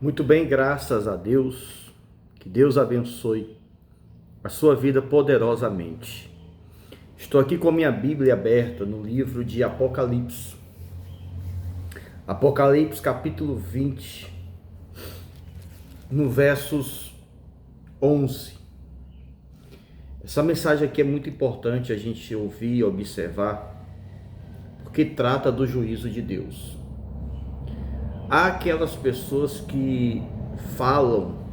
Muito bem, graças a Deus. Que Deus abençoe a sua vida poderosamente. Estou aqui com a minha Bíblia aberta no livro de Apocalipse. Apocalipse capítulo 20, no versos 11. Essa mensagem aqui é muito importante a gente ouvir e observar, porque trata do juízo de Deus. Há aquelas pessoas que falam,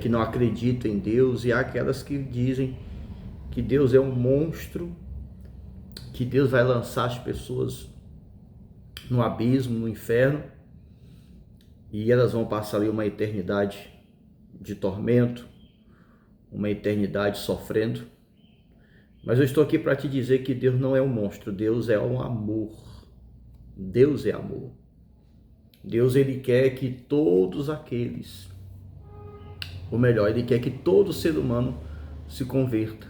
que não acreditam em Deus, e há aquelas que dizem que Deus é um monstro, que Deus vai lançar as pessoas no abismo, no inferno, e elas vão passar ali uma eternidade de tormento, uma eternidade sofrendo. Mas eu estou aqui para te dizer que Deus não é um monstro, Deus é um amor. Deus é amor. Deus, ele quer que todos aqueles, ou melhor, ele quer que todo ser humano se converta,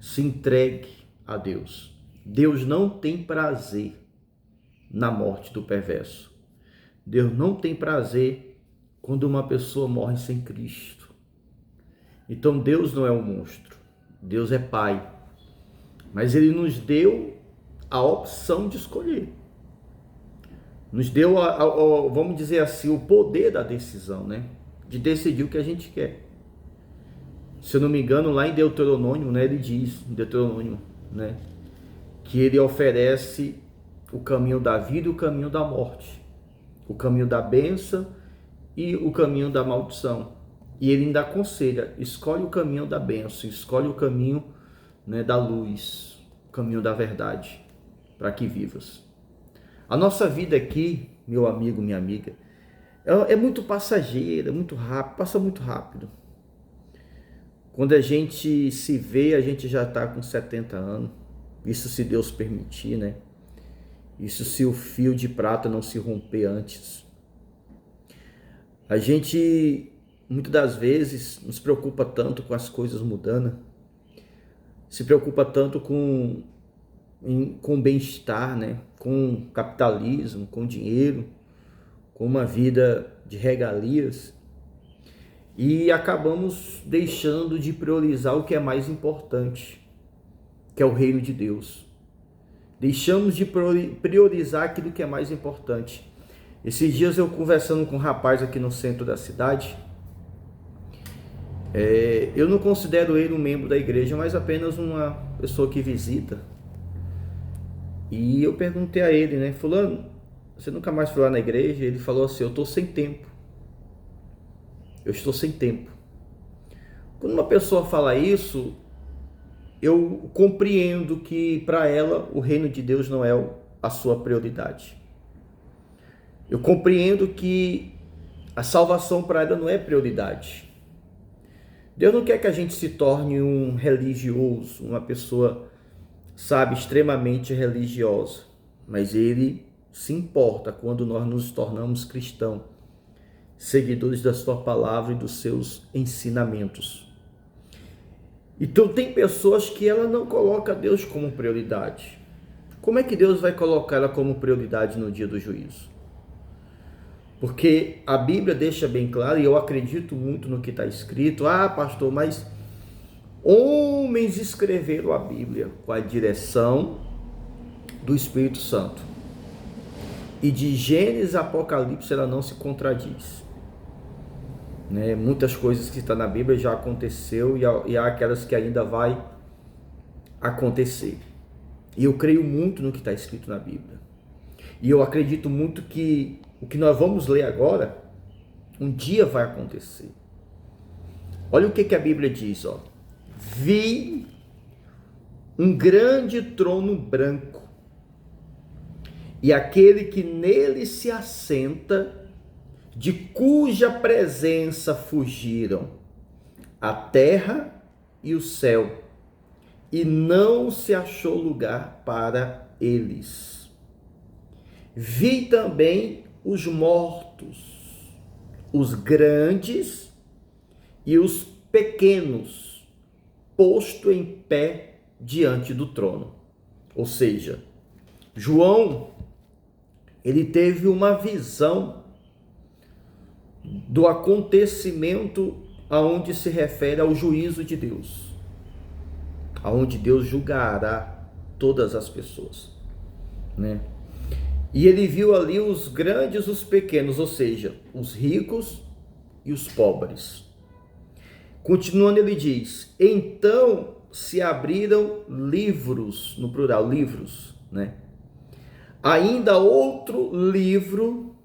se entregue a Deus. Deus não tem prazer na morte do perverso. Deus não tem prazer quando uma pessoa morre sem Cristo. Então Deus não é um monstro, Deus é Pai, mas ele nos deu a opção de escolher. Nos deu, vamos dizer assim, o poder da decisão, de decidir o que a gente quer. Se eu não me engano, lá em Deuteronômio, ele diz, em Deuteronômio, que ele oferece o caminho da vida e o caminho da morte, o caminho da bênção e o caminho da maldição. E ele ainda aconselha: escolhe o caminho da bênção, escolhe o caminho da luz, o caminho da verdade, para que vivas. A nossa vida aqui, meu amigo, minha amiga, é muito passageira, muito rápido, passa muito rápido. Quando a gente se vê, a gente já está com 70 anos. Isso se Deus permitir, Isso se o fio de prata não se romper antes. A gente, muitas das vezes, nos preocupa tanto com as coisas mudando, se preocupa tanto com bem-estar, com capitalismo, com dinheiro, com uma vida de regalias, e acabamos deixando de priorizar o que é mais importante, que é o reino de Deus. Deixamos de priorizar aquilo que é mais importante. Esses dias eu conversando com um rapaz aqui no centro da cidade, eu não considero ele um membro da igreja, mas apenas uma pessoa que visita. E eu perguntei a ele, fulano, você nunca mais foi lá na igreja? Ele falou assim: eu estou sem tempo. Eu estou sem tempo. Quando uma pessoa fala isso, eu compreendo que para ela o reino de Deus não é a sua prioridade. Eu compreendo que a salvação para ela não é prioridade. Deus não quer que a gente se torne um religioso, uma pessoa, extremamente religiosa, mas ele se importa quando nós nos tornamos cristãos, seguidores da sua palavra e dos seus ensinamentos. Então tem pessoas que ela não coloca Deus como prioridade. Como é que Deus vai colocar ela como prioridade no dia do juízo? Porque a Bíblia deixa bem claro, e eu acredito muito no que está escrito: pastor, mas homens escreveram a Bíblia com a direção do Espírito Santo. E de Gênesis a Apocalipse ela não se contradiz. Muitas coisas que estão na Bíblia já aconteceu e há aquelas que ainda vai acontecer. E eu creio muito no que está escrito na Bíblia. E eu acredito muito que o que nós vamos ler agora, um dia vai acontecer. Olha o que a Bíblia diz, Vi um grande trono branco, e aquele que nele se assenta, de cuja presença fugiram a terra e o céu, e não se achou lugar para eles. Vi também os mortos, os grandes e os pequenos, posto em pé diante do trono. Ou seja, João, ele teve uma visão do acontecimento aonde se refere ao juízo de Deus, aonde Deus julgará todas as pessoas, né? E ele viu ali os grandes, os pequenos, ou seja, os ricos e os pobres. Continuando, ele diz: então se abriram livros, no plural, livros, né? Ainda outro livro,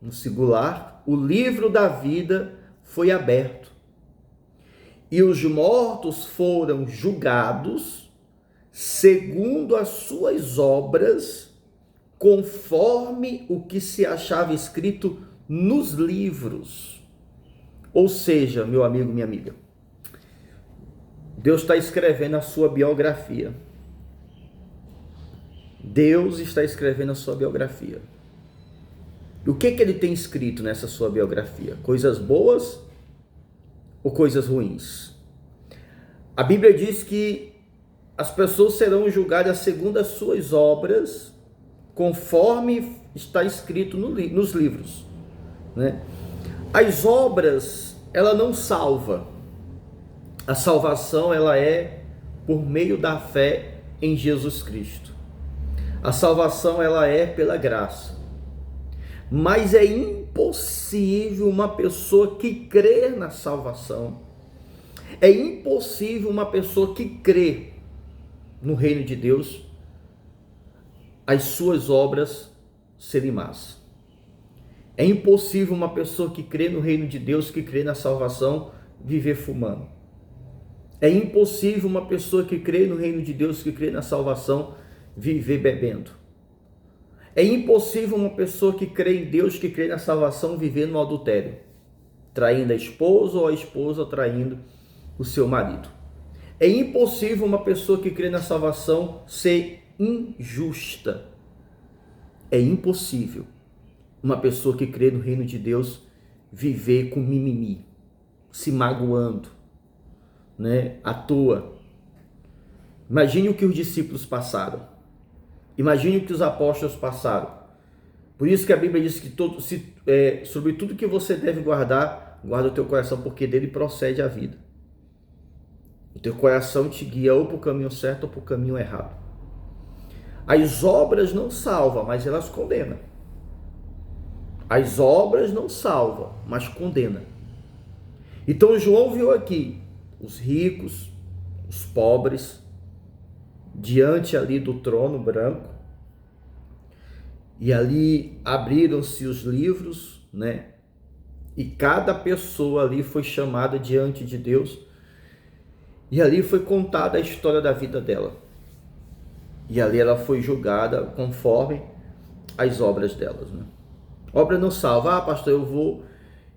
no singular, o livro da vida foi aberto. E os mortos foram julgados segundo as suas obras, conforme o que se achava escrito nos livros. Ou seja, meu amigo, minha amiga, Deus está escrevendo a sua biografia. Deus está escrevendo a sua biografia. E o que ele tem escrito nessa sua biografia? Coisas boas ou coisas ruins? A Bíblia diz que as pessoas serão julgadas segundo as suas obras, conforme está escrito nos livros, né? As obras, ela não salva. A salvação, ela é por meio da fé em Jesus Cristo. A salvação, ela é pela graça. Mas é impossível uma pessoa que crê na salvação, é impossível uma pessoa que crê no reino de Deus, as suas obras serem más. É impossível uma pessoa que crê no reino de Deus, que crê na salvação, viver fumando. É impossível uma pessoa que crê no reino de Deus, que crê na salvação, viver bebendo. É impossível uma pessoa que crê em Deus, que crê na salvação, viver no adultério, traindo a esposa ou a esposa traindo o seu marido. É impossível uma pessoa que crê na salvação ser injusta. É impossível uma pessoa que crê no reino de Deus viver com mimimi, se magoando, né, à toa. Imagine o que os discípulos passaram. Imagine o que os apóstolos passaram. Por isso que a Bíblia diz que sobre tudo que você deve guardar, guarda o teu coração, porque dele procede a vida. O teu coração te guia ou para o caminho certo ou para o caminho errado. As obras não salvam, mas elas condenam. As obras não salvam, mas condenam. Então João viu aqui os ricos, os pobres, diante ali do trono branco, e ali abriram-se os livros, né? E cada pessoa ali foi chamada diante de Deus, e ali foi contada a história da vida dela, e ali ela foi julgada conforme as obras delas, né? Obra não salva. Ah, pastor,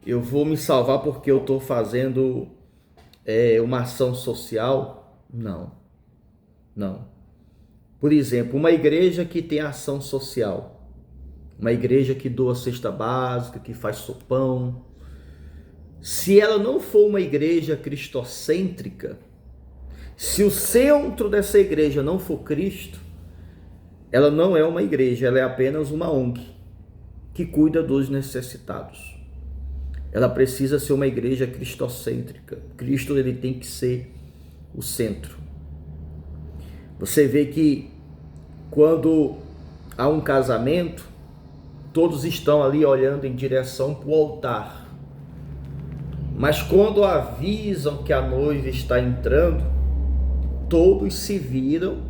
eu vou me salvar porque eu estou fazendo uma ação social. Não. Por exemplo, uma igreja que tem ação social, uma igreja que doa cesta básica, que faz sopão, se ela não for uma igreja cristocêntrica, se o centro dessa igreja não for Cristo, ela não é uma igreja, ela é apenas uma ONG que cuida dos necessitados. Ela precisa ser uma igreja cristocêntrica. Cristo, ele tem que ser o centro. Você vê que quando há um casamento, todos estão ali olhando em direção para o altar. Mas quando avisam que a noiva está entrando, todos se viram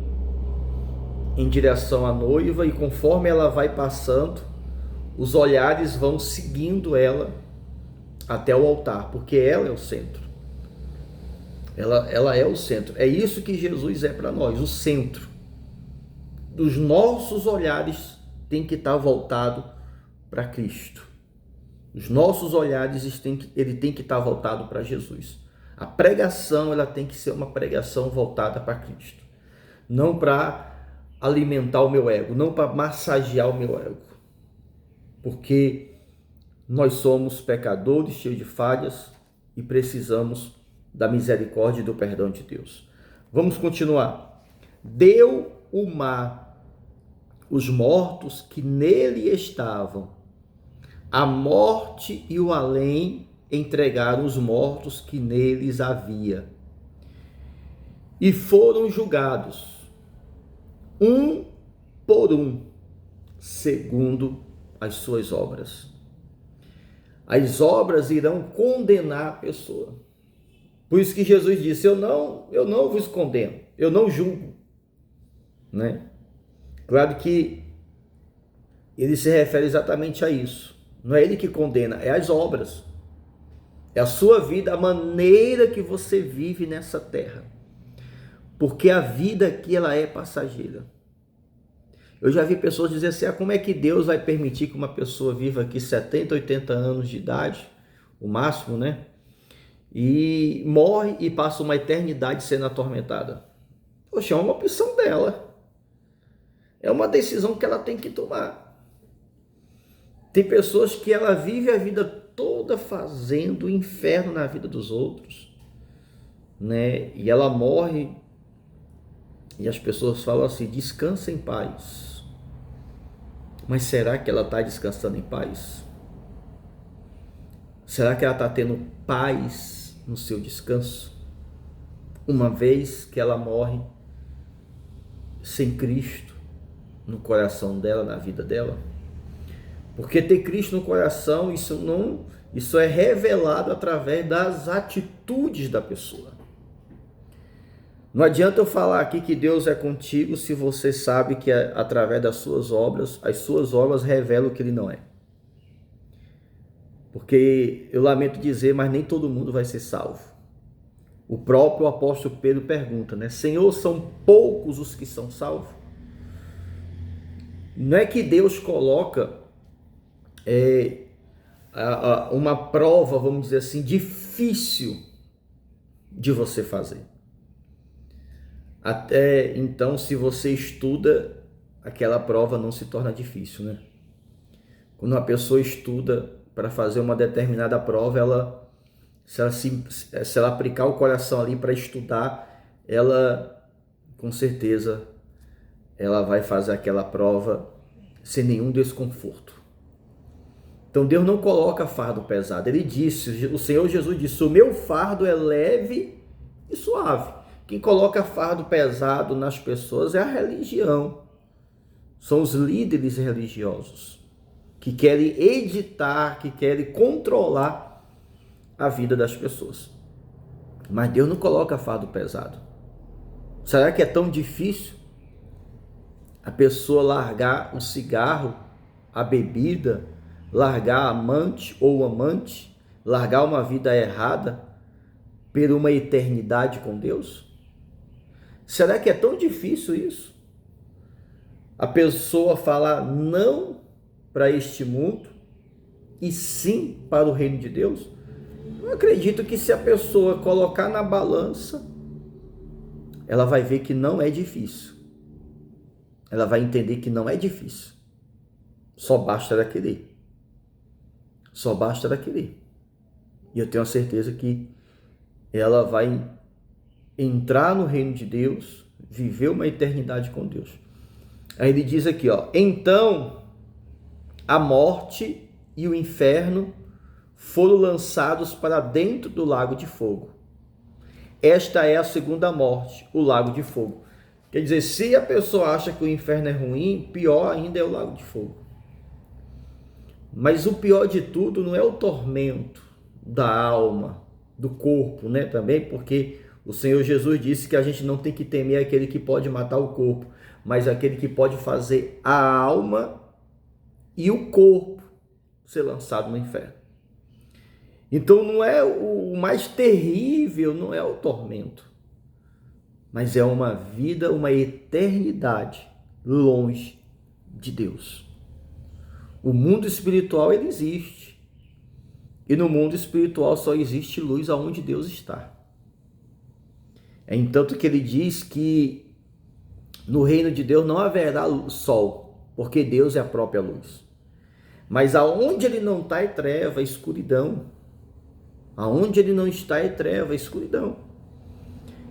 em direção à noiva, e conforme ela vai passando, os olhares vão seguindo ela até o altar, porque ela é o centro. Ela é o centro. É isso que Jesus é para nós, o centro. Os nossos olhares têm que estar voltados para Cristo. Os nossos olhares ele tem que estar voltado para Jesus. A pregação, ela tem que ser uma pregação voltada para Cristo. Não para alimentar o meu ego, não para massagear o meu ego. Porque nós somos pecadores, cheios de falhas, e precisamos da misericórdia e do perdão de Deus. Vamos continuar. Deu o mar os mortos que nele estavam, A morte e o além entregaram os mortos que neles havia, e foram julgados, um por um, segundo as suas obras. As obras irão condenar a pessoa. Por isso que Jesus disse: eu não vos condeno, eu não julgo, né? Claro que ele se refere exatamente a isso. Não é ele que condena, é as obras. É a sua vida, a maneira que você vive nessa terra. Porque a vida aqui, ela é passageira. Eu já vi pessoas dizer assim: como é que Deus vai permitir que uma pessoa viva aqui 70, 80 anos de idade, o máximo, né? E morre e passa uma eternidade sendo atormentada. Poxa, é uma opção dela. É uma decisão que ela tem que tomar. Tem pessoas que ela vive a vida toda fazendo o inferno na vida dos outros, né? E ela morre e as pessoas falam assim: descansa em paz. Mas será que ela está descansando em paz? Será que ela está tendo paz no seu descanso? Uma vez que ela morre sem Cristo no coração dela, na vida dela? Porque ter Cristo no coração, isso é revelado através das atitudes da pessoa. Não adianta eu falar aqui que Deus é contigo se você sabe que através das suas obras, as suas obras revelam que Ele não é. Porque eu lamento dizer, mas nem todo mundo vai ser salvo. O próprio apóstolo Pedro pergunta, né? Senhor, são poucos os que são salvos? Não é que Deus coloca uma prova, vamos dizer assim, difícil de você fazer. Até então, se você estuda, aquela prova não se torna difícil, né? Quando uma pessoa estuda para fazer uma determinada prova, se ela aplicar o coração ali para estudar, ela, com certeza, ela vai fazer aquela prova sem nenhum desconforto. Então Deus não coloca fardo pesado. Ele disse, o Senhor Jesus disse: o meu fardo é leve e suave. Quem coloca fardo pesado nas pessoas é a religião. São os líderes religiosos que querem editar, que querem controlar a vida das pessoas. Mas Deus não coloca fardo pesado. Será que é tão difícil a pessoa largar o cigarro, a bebida, largar a amante ou o amante, largar uma vida errada por uma eternidade com Deus? Será que é tão difícil isso? A pessoa falar não para este mundo e sim para o reino de Deus? Eu acredito que se a pessoa colocar na balança, ela vai ver que não é difícil. Ela vai entender que não é difícil. Só basta ela querer. Só basta ela querer. E eu tenho a certeza que ela vai entrar no reino de Deus, viver uma eternidade com Deus. Aí ele diz aqui, então a morte e o inferno foram lançados para dentro do lago de fogo. Esta é a segunda morte, o lago de fogo. Quer dizer, se a pessoa acha que o inferno é ruim, pior ainda é o lago de fogo. Mas o pior de tudo não é o tormento da alma, do corpo, né? Também porque o Senhor Jesus disse que a gente não tem que temer aquele que pode matar o corpo, mas aquele que pode fazer a alma e o corpo ser lançado no inferno. Então não é o mais terrível, não é o tormento, mas é uma vida, uma eternidade longe de Deus. O mundo espiritual, ele existe. E no mundo espiritual só existe luz aonde Deus está. É entanto que ele diz que no reino de Deus não haverá sol, porque Deus é a própria luz. Mas aonde ele não está é treva, é escuridão. Aonde ele não está é treva, é escuridão.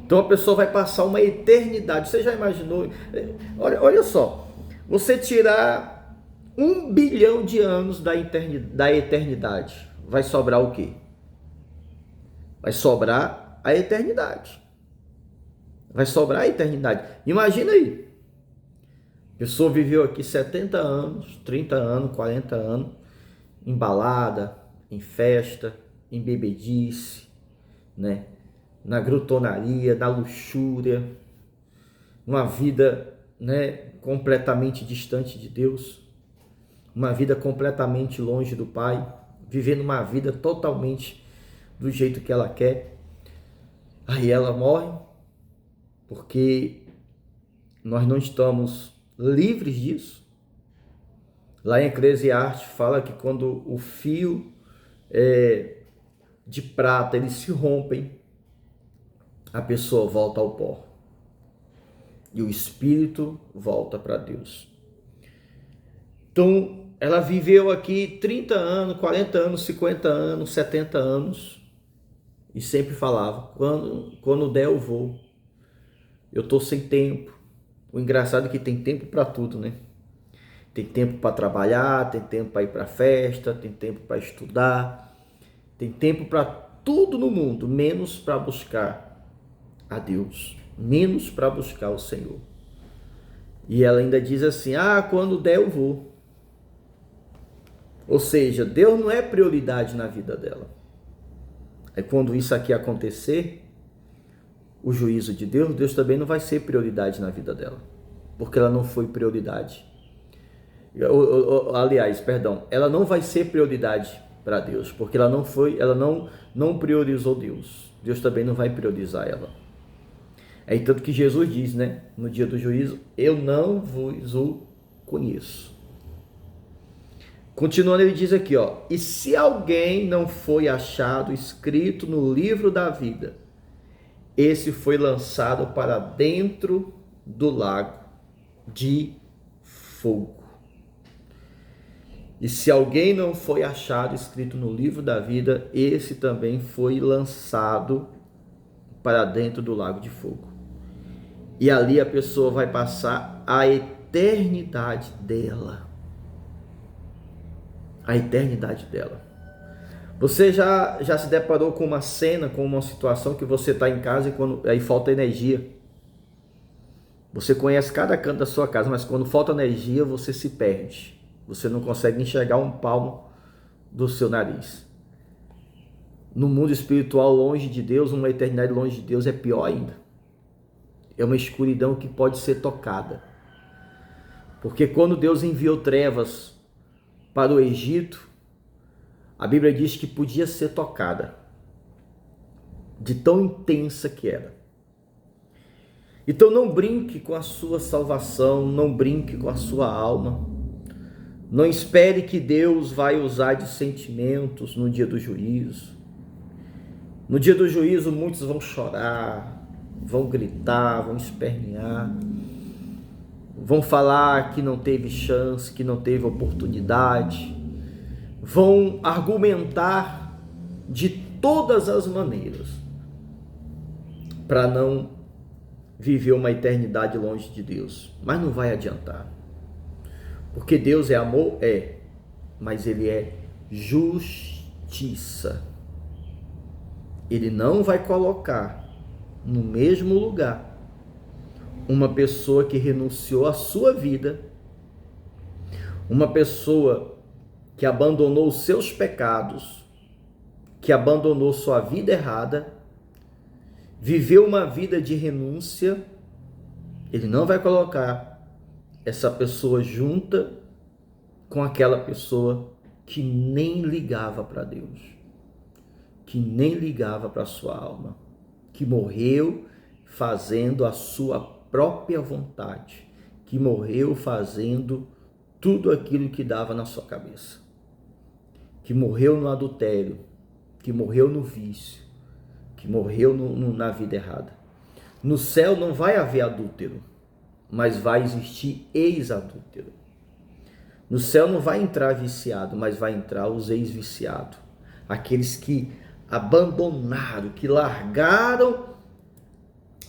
Então a pessoa vai passar uma eternidade. Você já imaginou? Olha só, você tirar 1 bilhão de anos da eternidade, vai sobrar o quê? Vai sobrar a eternidade. Vai sobrar a eternidade. Imagina aí. A pessoa viveu aqui 70 anos, 30 anos, 40 anos, em balada, em festa, em bebedice, né? Na glutonaria, na luxúria, uma vida, né, completamente distante de Deus, uma vida completamente longe do Pai, vivendo uma vida totalmente do jeito que ela quer. Aí ela morre, porque nós não estamos livres disso. Lá em Eclesiastes fala que quando o fio de prata eles se rompem, a pessoa volta ao pó e o espírito volta para Deus. Então ela viveu aqui 30 anos, 40 anos, 50 anos, 70 anos e sempre falava: quando der eu vou, eu tô sem tempo. O engraçado é que tem tempo para tudo, né? Tem tempo para trabalhar, tem tempo para ir para festa, tem tempo para estudar, tem tempo para tudo no mundo, menos para buscar a Deus, menos para buscar o Senhor. E ela ainda diz assim: quando der eu vou. Ou seja, Deus não é prioridade na vida dela. É quando isso aqui acontecer, o juízo de Deus, Deus também não vai ser prioridade na vida dela, porque ela não foi prioridade. Aliás, perdão, ela não vai ser prioridade para Deus, porque ela não priorizou Deus. Deus também não vai priorizar ela. É tanto que Jesus diz, né, no dia do juízo: eu não vos o conheço. Continuando, ele diz aqui, e se alguém não foi achado escrito no livro da vida, esse foi lançado para dentro do lago de fogo. E se alguém não foi achado escrito no livro da vida, esse também foi lançado para dentro do lago de fogo. E ali a pessoa vai passar a eternidade dela. A eternidade dela. Você já se deparou com uma cena, com uma situação que você está em casa e aí falta energia? Você conhece cada canto da sua casa, mas quando falta energia você se perde. Você não consegue enxergar um palmo do seu nariz. No mundo espiritual, longe de Deus, uma eternidade longe de Deus é pior ainda. É uma escuridão que pode ser tocada. Porque quando Deus enviou trevas para o Egito, a Bíblia diz que podia ser tocada, de tão intensa que era. Então não brinque com a sua salvação, não brinque com a sua alma. Não espere que Deus vai usar de sentimentos no dia do juízo. No dia do juízo muitos vão chorar, vão gritar, vão espernear, vão falar que não teve chance, que não teve oportunidade, vão argumentar de todas as maneiras para não viver uma eternidade longe de Deus, mas não vai adiantar. Porque Deus é amor? Mas Ele é justiça. Ele não vai colocar no mesmo lugar uma pessoa que renunciou à sua vida, uma pessoa que abandonou os seus pecados, que abandonou sua vida errada, viveu uma vida de renúncia. Ele não vai colocar essa pessoa junta com aquela pessoa que nem ligava para Deus, que nem ligava para a sua alma, que morreu fazendo a sua própria vontade, que morreu fazendo tudo aquilo que dava na sua cabeça, que morreu no adultério, que morreu no vício, que morreu na vida errada. No céu não vai haver adúltero, mas vai existir ex-adúltero. No céu não vai entrar viciado, mas vai entrar os ex-viciados. Aqueles que abandonaram, que largaram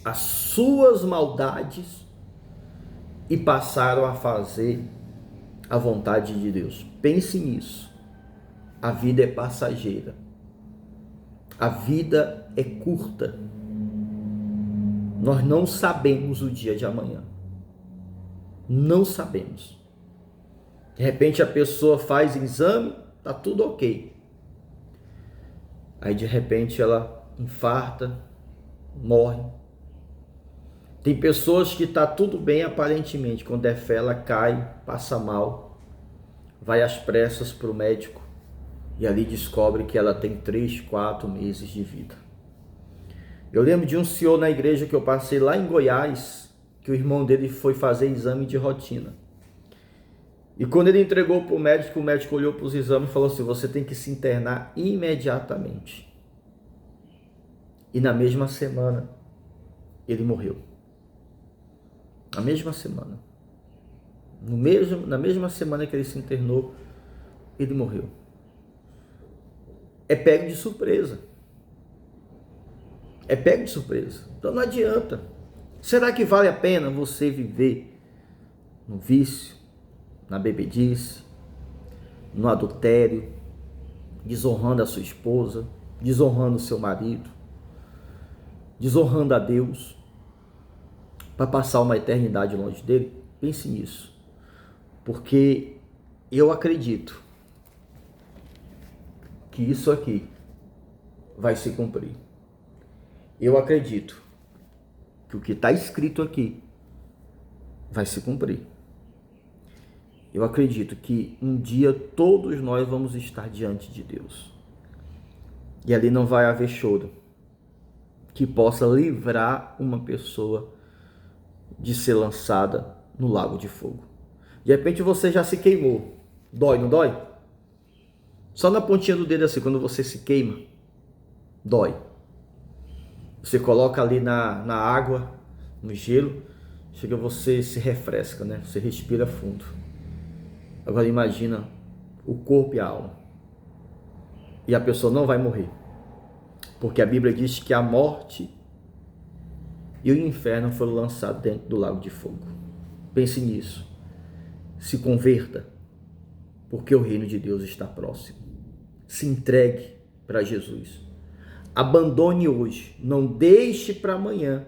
as suas maldades e passaram a fazer a vontade de Deus. Pense nisso. A vida é passageira. A vida é curta. Nós não sabemos o dia de amanhã. Não sabemos. De repente a pessoa faz exame, tá tudo ok. Aí de repente ela infarta, morre. Tem pessoas que tá tudo bem aparentemente, quando é fé ela cai, passa mal, vai às pressas para o médico e ali descobre que ela tem 3, 4 meses de vida. Eu lembro de um senhor na igreja que eu passei lá em Goiás, que o irmão dele foi fazer exame de rotina. E quando ele entregou para o médico olhou para os exames e falou assim: você tem que se internar imediatamente. E na mesma semana, ele morreu. Na mesma semana. Na mesma semana que ele se internou, ele morreu. É pego de surpresa. É pego de surpresa. Então não adianta. Será que vale a pena você viver no vício, na bebedice, no adultério, desonrando a sua esposa, desonrando o seu marido, desonrando a Deus, para passar uma eternidade longe dele? Pense nisso, porque eu acredito que isso aqui vai se cumprir. Eu acredito que o que está escrito aqui vai se cumprir. Eu acredito que um dia todos nós vamos estar diante de Deus. E ali não vai haver choro que possa livrar uma pessoa de ser lançada no lago de fogo. De repente você já se queimou. Dói, não dói? Só na pontinha do dedo assim, quando você se queima, dói. Você coloca ali na água, no gelo, chega, você se refresca, né? Você respira fundo. Agora imagina o corpo e a alma. E a pessoa não vai morrer. Porque a Bíblia diz que a morte e o inferno foram lançados dentro do lago de fogo. Pense nisso. Se converta, porque o reino de Deus está próximo. Se entregue para Jesus. Abandone hoje. Não deixe para amanhã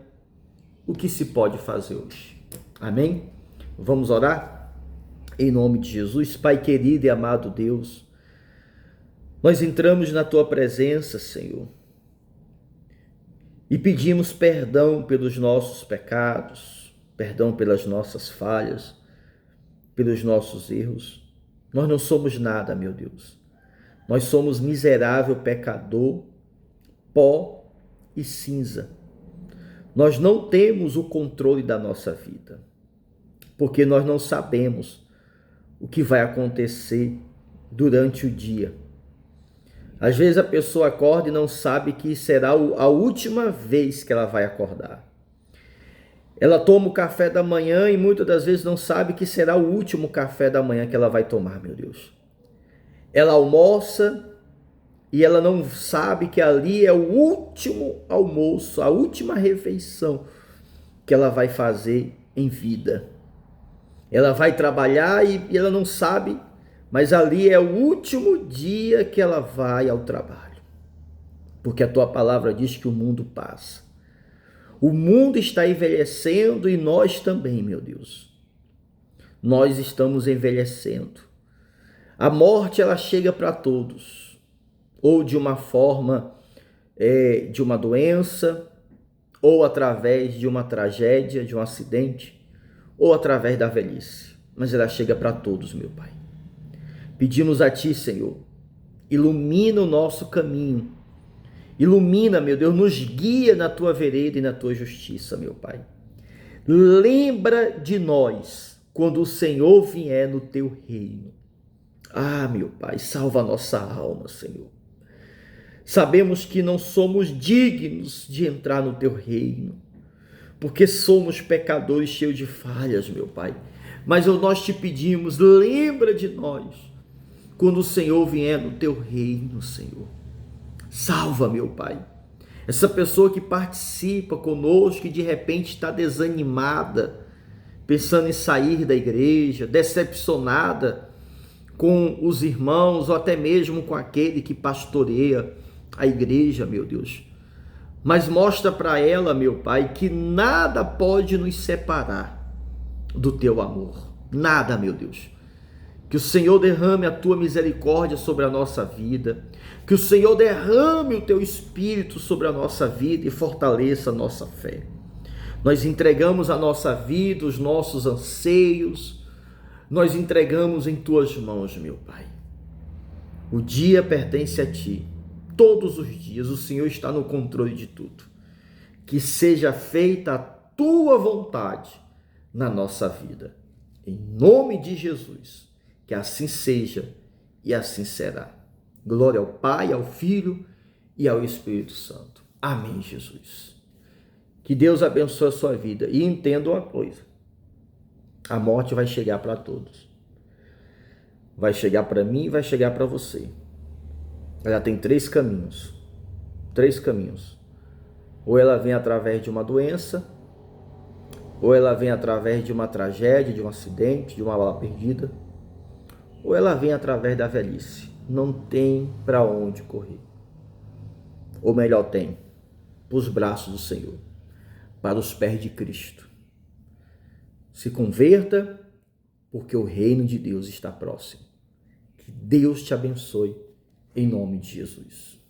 o que se pode fazer hoje. Amém? Vamos orar? Em nome de Jesus. Pai querido e amado Deus, nós entramos na Tua presença, Senhor, e pedimos perdão pelos nossos pecados, perdão pelas nossas falhas, pelos nossos erros. Nós não somos nada, meu Deus. Nós somos miserável pecador, pó e cinza. Nós não temos o controle da nossa vida, porque nós não sabemos o que vai acontecer durante o dia. Às vezes a pessoa acorda e não sabe que será a última vez que ela vai acordar. Ela toma o café da manhã e muitas das vezes não sabe que será o último café da manhã que ela vai tomar, meu Deus. Ela almoça e ela não sabe que ali é o último almoço, a última refeição que ela vai fazer em vida. Ela vai trabalhar e ela não sabe, mas ali é o último dia que ela vai ao trabalho. Porque a Tua palavra diz que o mundo passa. O mundo está envelhecendo e nós também, meu Deus. Nós estamos envelhecendo. A morte, ela chega para todos. Ou de uma forma, de uma doença, ou através de uma tragédia, de um acidente, ou através da velhice. Mas ela chega para todos, meu Pai. Pedimos a Ti, Senhor, ilumina o nosso caminho. Ilumina, meu Deus, nos guia na Tua vereda e na Tua justiça, meu Pai. Lembra de nós quando o Senhor vier no Teu reino. Ah, meu Pai, salva a nossa alma, Senhor. Sabemos que não somos dignos de entrar no Teu reino, porque somos pecadores cheios de falhas, meu Pai. Mas nós Te pedimos, lembra de nós quando o Senhor vier no Teu reino, Senhor. Salva, meu Pai, essa pessoa que participa conosco e de repente está desanimada, pensando em sair da igreja, decepcionada com os irmãos ou até mesmo com aquele que pastoreia a igreja, meu Deus. Mas mostra para ela, meu Pai, que nada pode nos separar do teu amor. Nada, meu Deus. Que o Senhor derrame a tua misericórdia sobre a nossa vida. Que o Senhor derrame o teu espírito sobre a nossa vida e fortaleça a nossa fé. Nós entregamos a nossa vida, os nossos anseios, nós entregamos em tuas mãos, meu Pai. O dia pertence a ti. Todos os dias o Senhor está no controle de tudo. Que seja feita a tua vontade na nossa vida. Em nome de Jesus, que assim seja e assim será. Glória ao Pai, ao Filho e ao Espírito Santo. Amém, Jesus. Que Deus abençoe a sua vida. E entenda uma coisa: a morte vai chegar para todos. Vai chegar para mim e vai chegar para você. Ela tem três caminhos. Três caminhos. Ou ela vem através de uma doença, ou ela vem através de uma tragédia, de um acidente, de uma bala perdida, ou ela vem através da velhice. Não tem para onde correr. Ou melhor, tem para os braços do Senhor, para os pés de Cristo. Se converta, porque o reino de Deus está próximo. Que Deus te abençoe, em nome de Jesus.